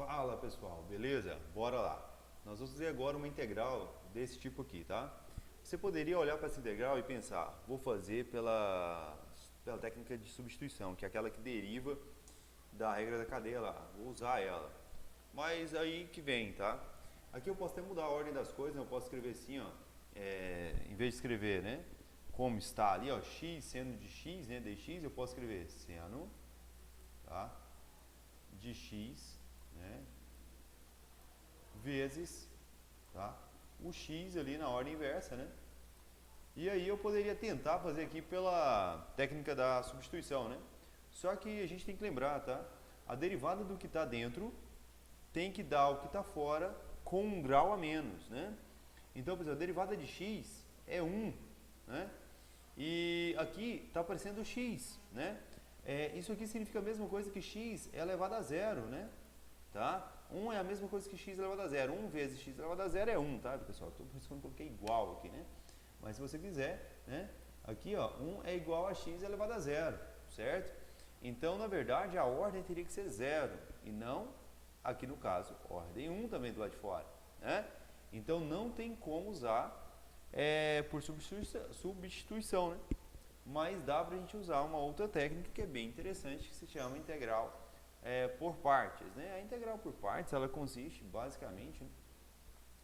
Fala pessoal, beleza? Bora lá. Nós vamos fazer agora uma integral desse tipo aqui, tá? Você poderia olhar para essa integral e pensar, vou fazer pela técnica de substituição, que é aquela que deriva da regra da cadeia lá, vou usar ela. Mas aí que vem, tá? Aqui eu posso até mudar a ordem das coisas, né? Eu posso escrever assim, ó, em vez de escrever, né? Como está ali, ó, x seno de x, né? Dx, eu posso escrever seno, tá? De x, né? Vezes, tá? O x ali na ordem inversa, né? E aí eu poderia tentar fazer aqui pela técnica da substituição, né? Só que a gente tem que lembrar, tá? A derivada do que está dentro tem que dar o que está fora com um grau a menos, né? Então, por exemplo, a derivada de x é 1, né? E aqui está aparecendo x, né? Isso aqui significa a mesma coisa que x é elevado a zero, né? Tá? 1 é a mesma coisa que x elevado a zero. 1 vezes x elevado a zero é 1, tá, pessoal? Por isso que eu não coloquei igual aqui, né? Mas se você quiser, né? Aqui, ó, 1 é igual a x elevado a zero, certo? Então, na verdade, a ordem teria que ser zero e não, aqui no caso, ordem 1 também do lado de fora, né? Então, não tem como usar por substituição, né? Mas dá para a gente usar uma outra técnica que é bem interessante, que se chama integral por partes, né? A integral por partes, ela consiste basicamente,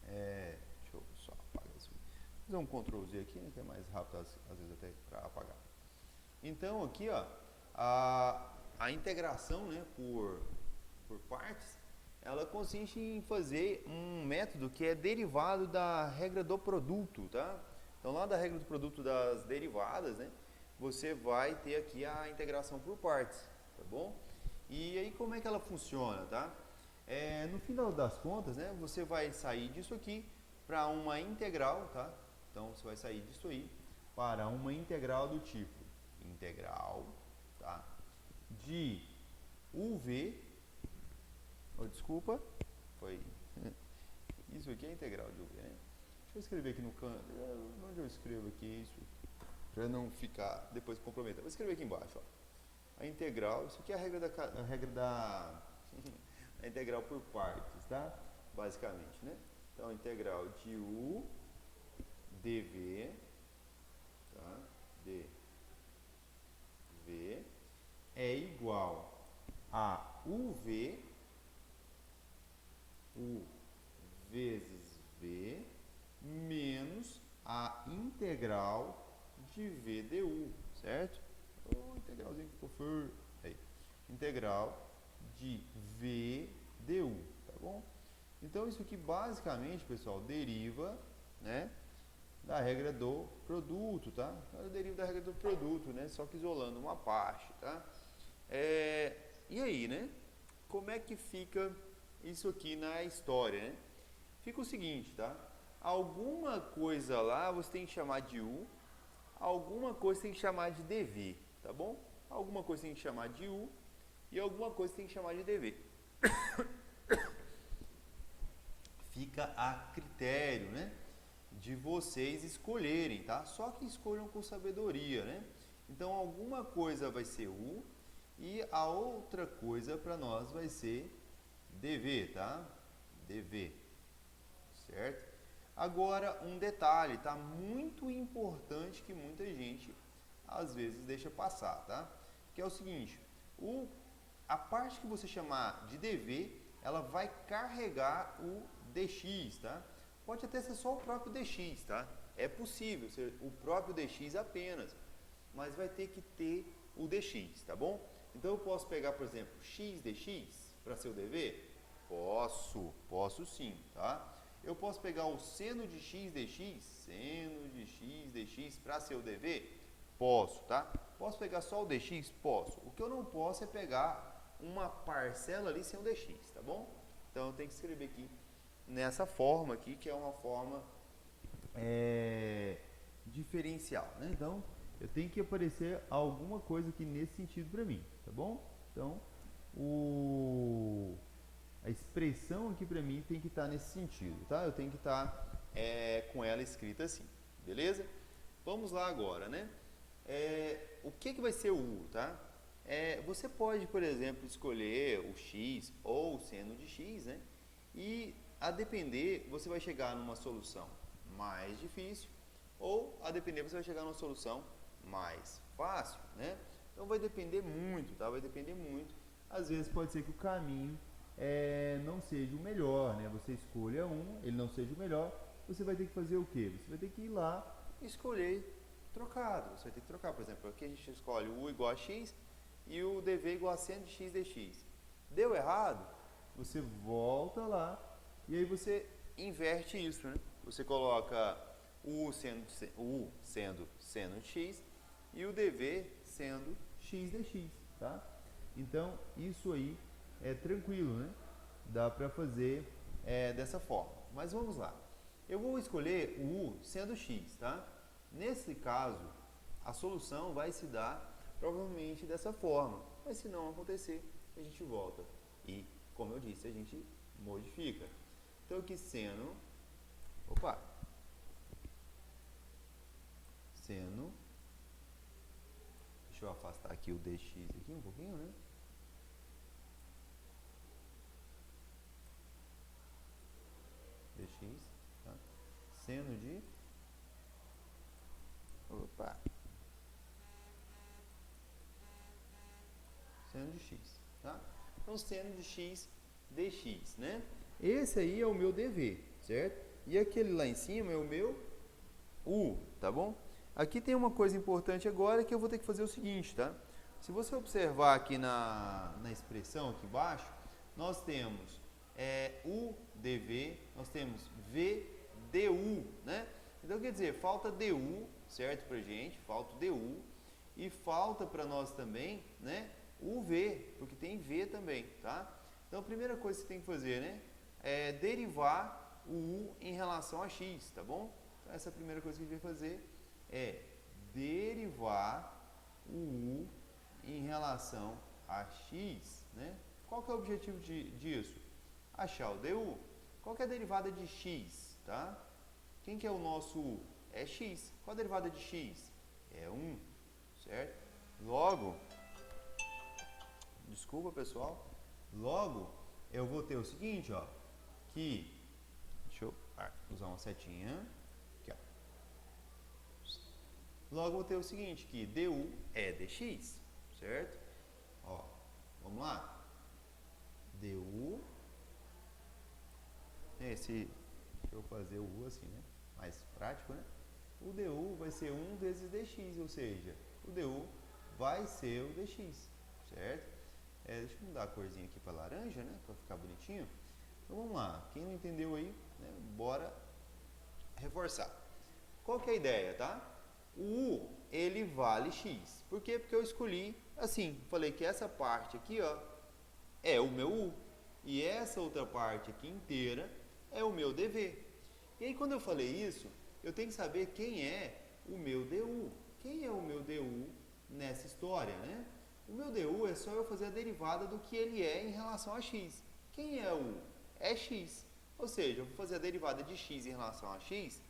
deixa eu só apagar isso, fazer um Ctrl Z aqui, né, que é mais rápido às vezes até para apagar. Então aqui, ó, a integração, né, por partes, ela consiste em fazer um método que é derivado da regra do produto, tá? Então lá da regra do produto das derivadas, né, você vai ter aqui a integração por partes, tá bom? E aí como é que ela funciona, tá? No final das contas, né, você vai sair disso aqui para uma integral, tá? Então você vai sair disso aí para uma integral do tipo integral, tá? De UV, desculpa, foi isso aqui é integral de UV, né? Deixa eu escrever aqui no canto, onde eu escrevo aqui isso, para não ficar depois comprometendo. Vou escrever aqui embaixo, ó. A integral, isso aqui é a regra da a integral por partes, tá? Basicamente, né? Então, a integral de u dv, tá? dv é igual a uv, u vezes v, menos a integral de v du, certo? Integralzinho que ficou feio. Aí. Integral de v du, tá bom? Então isso aqui basicamente, pessoal, deriva, né, da regra do produto, tá? Eu derivo da regra do produto, né? Só que isolando uma parte, tá? E aí, né? Como é que fica isso aqui na história, né? Fica o seguinte, tá? Alguma coisa lá você tem que chamar de u, alguma coisa tem que chamar de dv, tá bom? Alguma coisa tem que chamar de u e alguma coisa tem que chamar de dv. Fica a critério, né, de vocês escolherem, tá? Só que escolham com sabedoria, né? Então alguma coisa vai ser u e a outra coisa para nós vai ser dv, tá? dv, certo? Agora um detalhe, tá? Muito importante que muita gente às vezes deixa passar, tá? Que é o seguinte, a parte que você chamar de dv, ela vai carregar o dx, tá? Pode até ser só o próprio dx, tá? É possível ser o próprio dx apenas, mas vai ter que ter o dx, tá bom? Então eu posso pegar, por exemplo, x dx para ser o dv? Posso sim, tá? Eu posso pegar o seno de x dx para ser o dv? Posso, tá? Posso pegar só o dx? Posso. O que eu não posso é pegar uma parcela ali sem o dx, tá bom? Então eu tenho que escrever aqui nessa forma aqui, que é uma forma diferencial, né? Então eu tenho que aparecer alguma coisa aqui nesse sentido para mim, tá bom? Então a expressão aqui para mim tem que estar nesse sentido, tá? Eu tenho que estar com ela escrita assim, beleza? Vamos lá agora, né? O que vai ser o u, tá? você pode, por exemplo, escolher o x ou o seno de x, né? E a depender, você vai chegar numa solução mais difícil ou a depender, você vai chegar numa solução mais fácil, né? Então vai depender muito, tá? Vai depender muito. Às vezes pode ser que o caminho não seja o melhor, né? Você escolha um, ele não seja o melhor, você vai ter que fazer o quê? Você vai ter que ir lá e escolher trocado. Você vai ter que trocar, por exemplo, aqui a gente escolhe o u igual a x e o dv igual a seno de x dx. Deu errado? Você volta lá e aí você inverte isso, né? Você coloca o u sendo seno de x e o dv sendo x dx, tá? Então, isso aí é tranquilo, né? Dá para fazer dessa forma. Mas vamos lá. Eu vou escolher o u sendo x, tá? Nesse caso, a solução vai se dar provavelmente dessa forma. Mas se não acontecer, a gente volta. E, como eu disse, a gente modifica. Então, aqui seno... Opa! Seno... Deixa eu afastar aqui o dx aqui um pouquinho, né? Dx, tá? Seno de... Opa! Seno de x, tá? Então, seno de x dx, né? Esse aí é o meu dv, certo? E aquele lá em cima é o meu u, tá bom? Aqui tem uma coisa importante agora que eu vou ter que fazer o seguinte, tá? Se você observar aqui na expressão aqui embaixo, nós temos u dv, nós temos v du, né? Então, quer dizer, falta du, certo, pra gente, falta o du, e falta para nós também, né, o v, porque tem v também, tá? Então, a primeira coisa que você tem que fazer, né, é derivar o u em relação a x, tá bom? Então, essa é a primeira coisa que a gente vai fazer, é derivar o u em relação a x, né? Qual que é o objetivo disso? Achar o du. Qual que é a derivada de x, tá? Quem que é o nosso u? É x. Qual a derivada de x? É 1, certo? Logo, desculpa pessoal, logo eu vou ter o seguinte, ó, que, deixa eu usar uma setinha, aqui, ó. Logo eu vou ter o seguinte, que du é dx, certo? Ó, vamos lá. Du, deixa eu fazer o u assim, né? Mais prático, né? O du vai ser 1 vezes dx, ou seja, o du vai ser o dx, certo? Deixa eu mudar a corzinha aqui para laranja, né? Para ficar bonitinho. Então vamos lá, quem não entendeu aí, né? Bora reforçar. Qual que é a ideia, tá? O u, ele vale x. Por quê? Porque eu escolhi assim, falei que essa parte aqui, ó, é o meu u. E essa outra parte aqui inteira é o meu dv. E aí quando eu falei isso, eu tenho que saber quem é o meu du. Quem é o meu du nessa história, né? O meu du é só eu fazer a derivada do que ele é em relação a x. Quem é o u? É x. Ou seja, eu vou fazer a derivada de x em relação a x,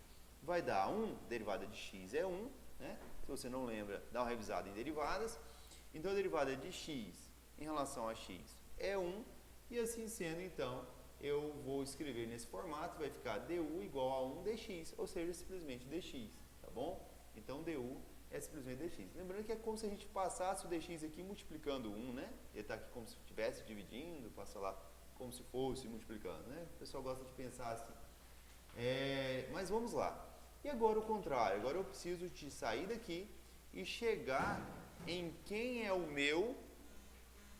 vai dar 1, derivada de x é 1, né? Se você não lembra, dá uma revisada em derivadas. Então, a derivada de x em relação a x é 1, e assim sendo, então, eu vou escrever nesse formato, vai ficar du igual a 1 dx, ou seja, simplesmente dx, tá bom? Então, du é simplesmente dx. Lembrando que é como se a gente passasse o dx aqui multiplicando 1, né? Ele está aqui como se estivesse dividindo, passa lá como se fosse multiplicando, né? O pessoal gosta de pensar assim. Mas vamos lá. E agora o contrário. Agora eu preciso de sair daqui e chegar em quem é o meu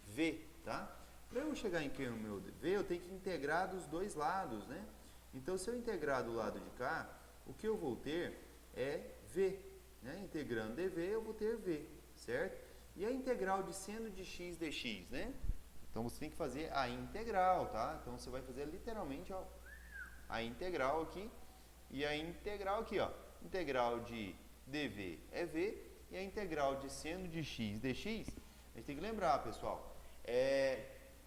v, tá? Para eu chegar em quem é o meu v, eu tenho que integrar dos dois lados, né? Então, se eu integrar do lado de cá, o que eu vou ter é v, né? Integrando dv, eu vou ter v, certo? E a integral de seno de x dx, né? Então, você tem que fazer a integral, tá? Então, você vai fazer literalmente, ó, a integral aqui e a integral aqui, ó. Integral de dv é v e a integral de seno de x dx, a gente tem que lembrar, pessoal,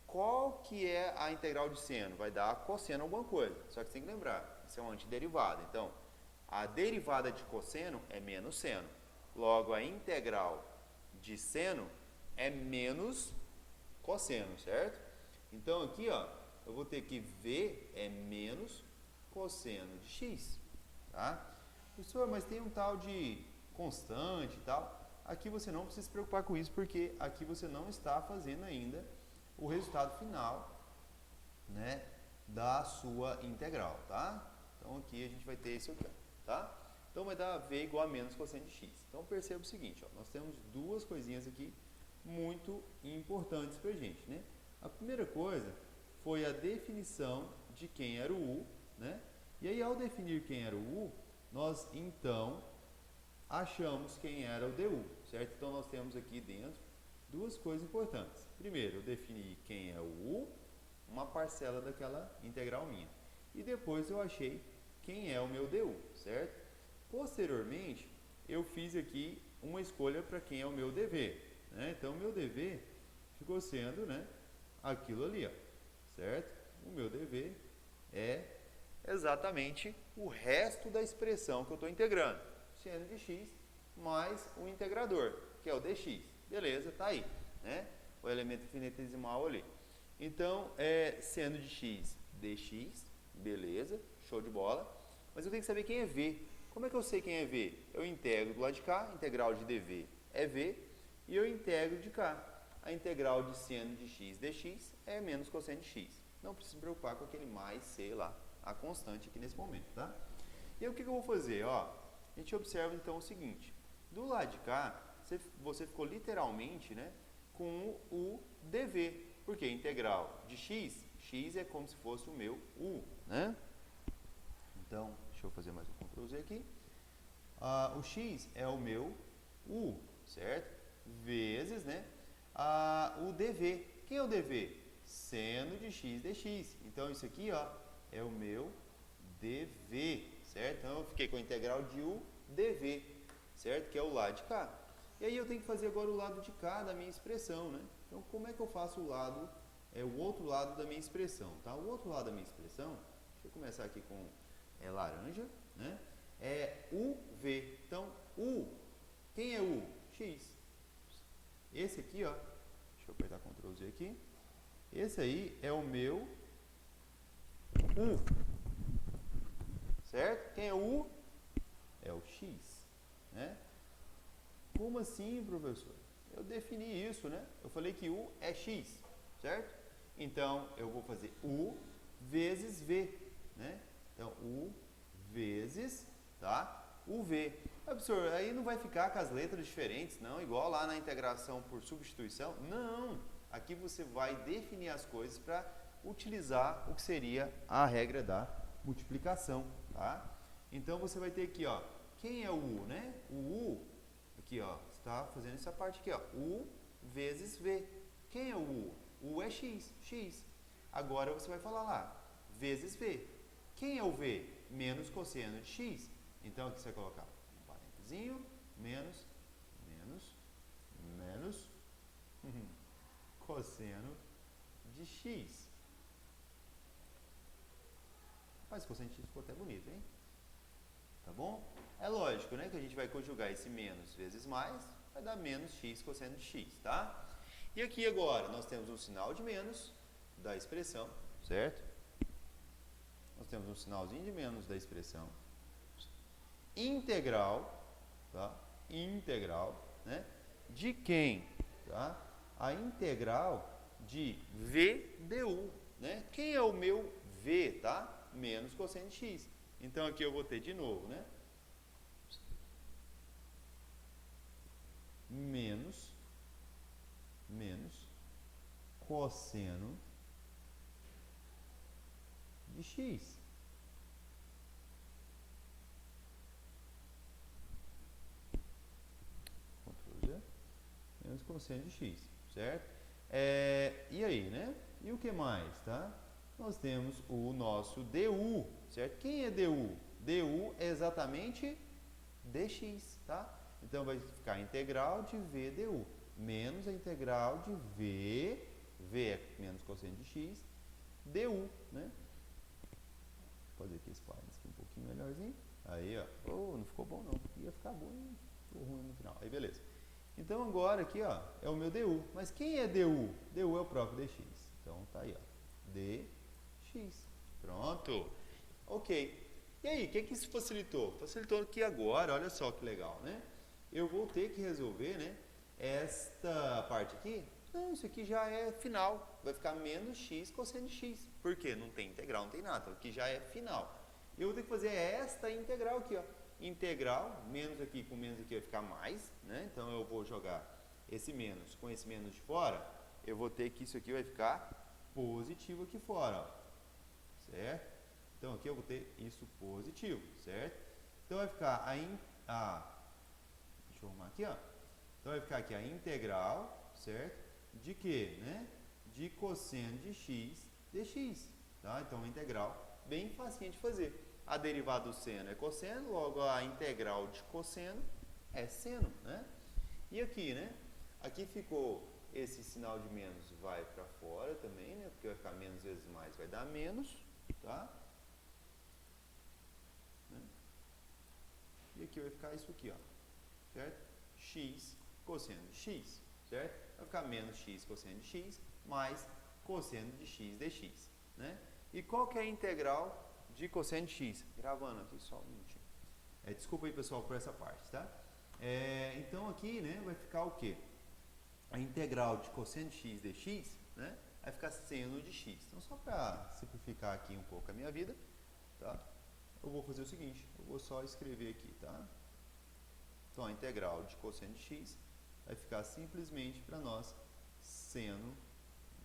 qual que é a integral de seno? Vai dar cosseno alguma coisa, só que você tem que lembrar, isso é uma antiderivada. Então, a derivada de cosseno é menos seno. Logo, a integral de seno é menos cosseno, certo? Então aqui, ó, eu vou ter que V é menos cosseno de x, tá? Professor, mas tem um tal de constante e tal. Aqui você não precisa se preocupar com isso, porque aqui você não está fazendo ainda o resultado final, né, da sua integral, tá? Então aqui a gente vai ter esse aqui, tá? Então vai dar V igual a menos cosseno de x. Então perceba o seguinte, ó, nós temos duas coisinhas aqui muito importantes pra gente, né? A primeira coisa foi a definição de quem era o u, né? E aí ao definir quem era o u, nós então achamos quem era o du, certo? Então nós temos aqui dentro duas coisas importantes. Primeiro, eu defini quem é o u, uma parcela daquela integral minha. E depois eu achei quem é o meu du, certo? Posteriormente, eu fiz aqui uma escolha para quem é o meu dv, né? Então, o meu dv ficou sendo, né, aquilo ali, ó, certo? O meu dv é exatamente o resto da expressão que eu estou integrando, seno de x mais o integrador, que é o dx. Beleza, tá aí, né? O elemento infinitesimal ali. Então, seno de x dx, beleza, show de bola. Mas eu tenho que saber quem é v. Como é que eu sei quem é v? Eu integro do lado de cá, integral de dv é v, e eu integro de cá. A integral de seno de x dx é menos cosseno de x. Não precisa se preocupar com aquele mais c lá, a constante aqui nesse momento, tá? E aí o que eu vou fazer? Ó, a gente observa então o seguinte. Do lado de cá, você ficou literalmente, né, com o dv. Porque a integral de x, x é como se fosse o meu u, né? Então, deixa eu fazer mais um Ctrl Z aqui. O x é o meu u, certo? Vezes, né, o dv. Quem é o dv? Seno de x dx. Então, isso aqui, ó, é o meu dv, certo? Então, eu fiquei com a integral de u dv, certo? Que é o lado de cá. E aí, eu tenho que fazer agora o lado de cá da minha expressão, né? Então, como é que eu faço o outro lado da minha expressão, tá? O outro lado da minha expressão, deixa eu começar aqui com laranja, né? É uv. Então, quem é u? X. Esse aqui, ó, deixa eu apertar Ctrl Z aqui. Esse aí é o meu u, certo? Quem é o u? É o x, né? Como assim, professor? Eu defini isso, né? Eu falei que u é x, certo? Então, eu vou fazer u vezes v, né? Então, u vezes, tá? uv. Professor, aí não vai ficar com as letras diferentes, não? Igual lá na integração por substituição? Não! Aqui você vai definir as coisas para utilizar o que seria a regra da multiplicação, tá? Então, você vai ter aqui, ó, quem é o u, né? O u, aqui, ó, está fazendo essa parte aqui, ó, u vezes v. Quem é o u? O u é x, x. Agora você vai falar lá, vezes v. Quem é o v? Menos cosseno de x. Então aqui você vai colocar um parentezinho, menos cosseno de x. Mas cosseno de x ficou até bonito, hein? Tá bom? É lógico, né, que a gente vai conjugar esse menos vezes mais, vai dar menos x cosseno de x, tá? E aqui agora nós temos um sinal de menos da expressão, certo? Nós temos um sinalzinho de menos da expressão. Integral, tá? Integral, né? De quem? Tá? A integral de v du, né? Quem é o meu v, tá? Menos cosseno de x. Então aqui eu vou ter de novo, né? Menos cosseno de x. Ctrl Z. Menos cosseno de x, certo? E aí, né? E o que mais, tá? Nós temos o nosso du, certo? Quem é du? Du é exatamente dx, tá? Então, vai ficar a integral de v du, menos a integral de v é menos cosseno de x, du, né? Vou fazer aqui esse parênteses aqui um pouquinho melhorzinho. Aí, ó. Oh, não ficou bom não. Ia ficar bom e ficou ruim no final. Aí, beleza. Então agora aqui, ó, é o meu DU. Mas quem é DU? DU é o próprio DX. Então tá aí, ó, DX. Pronto. Ok. E aí, o que isso facilitou? Facilitou que agora, olha só que legal, né? Eu vou ter que resolver, né, esta parte aqui. Não, isso aqui já é final. Vai ficar menos x cosseno de x. Por quê? Não tem integral, não tem nada. Então aqui já é final. Eu vou ter que fazer esta integral aqui, ó. Integral, menos aqui com menos aqui vai ficar mais, né? Então eu vou jogar esse menos com esse menos de fora. Eu vou ter que isso aqui vai ficar positivo aqui fora, ó. Certo? Então aqui eu vou ter isso positivo, certo? Então vai ficar deixa eu arrumar aqui, ó. Então vai ficar aqui a integral, certo? De quê, né? De cosseno de x dx, tá? Então a integral bem facinho de fazer. A derivada do seno é cosseno, logo a integral de cosseno é seno, né? E aqui, né? Aqui ficou esse sinal de menos, vai para fora também, né? Porque vai ficar menos vezes mais, vai dar menos, tá? E aqui vai ficar isso aqui, ó, certo? X cosseno de x, certo? Vai ficar menos x cosseno de x mais cosseno de x dx, né? E qual que é a integral de cosseno de x? Gravando aqui só um minutinho. Desculpa aí, pessoal, por essa parte, tá? Então aqui, né, vai ficar o quê? A integral de cosseno de x dx, né, vai ficar seno de x. Então, só para simplificar aqui um pouco a minha vida, tá? Eu vou fazer o seguinte, eu vou só escrever aqui, tá? Então, a integral de cosseno de x vai ficar simplesmente para nós seno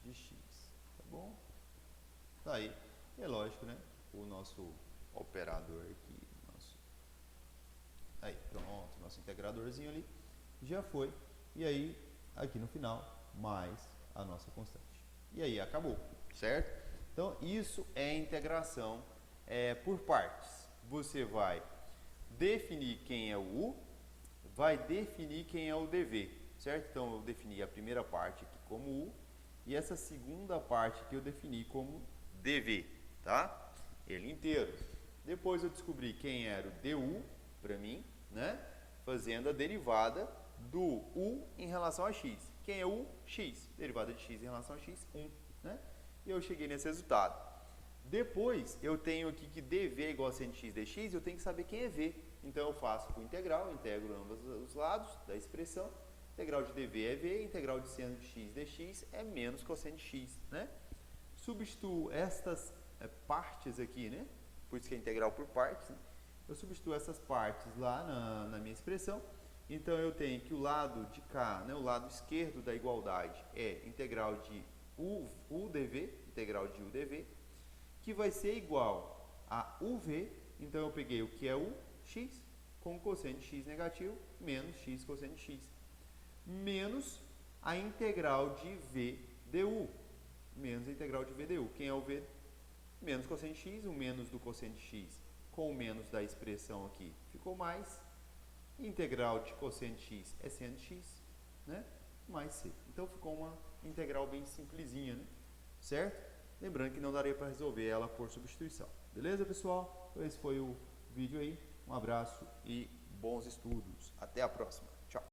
de x, tá bom? Tá aí. E é lógico, né? O nosso operador aqui, aí, pronto, nosso integradorzinho ali já foi. E aí, aqui no final, mais a nossa constante. E aí, acabou, certo? Então, isso é integração por partes. Você vai definir quem é o u, vai definir quem é o dv, certo? Então, eu defini a primeira parte aqui como u e essa segunda parte que eu defini como dv, tá? Ele inteiro. Depois eu descobri quem era o du para mim, né? Fazendo a derivada do u em relação a x. Quem é u? X. Derivada de x em relação a x, 1, né? E eu cheguei nesse resultado. Depois, eu tenho aqui que dv é igual a seno de x dx, eu tenho que saber quem é v. Então, eu faço com integral, integro ambos os lados da expressão. Integral de dv é v, integral de seno de x dx é menos cosseno de x, né? Substituo estas partes aqui, né? Por isso que é integral por partes, né? Eu substituo essas partes lá na minha expressão. Então, eu tenho que o lado de cá, né, o lado esquerdo da igualdade é integral de udv, integral de udv, que vai ser igual a uv. Então, eu peguei o que é o x com cosseno de x negativo, menos x cosseno de x, menos a integral de v du, menos a integral de v du. Quem é o v? Menos cosseno de x, o menos do cosseno de x com o menos da expressão aqui ficou mais. Integral de cosseno de x é seno de x, né? Mais c. Então ficou uma integral bem simplesinha, né? Certo? Lembrando que não daria para resolver ela por substituição. Beleza, pessoal? Então esse foi o vídeo aí. Um abraço e bons estudos. Até a próxima.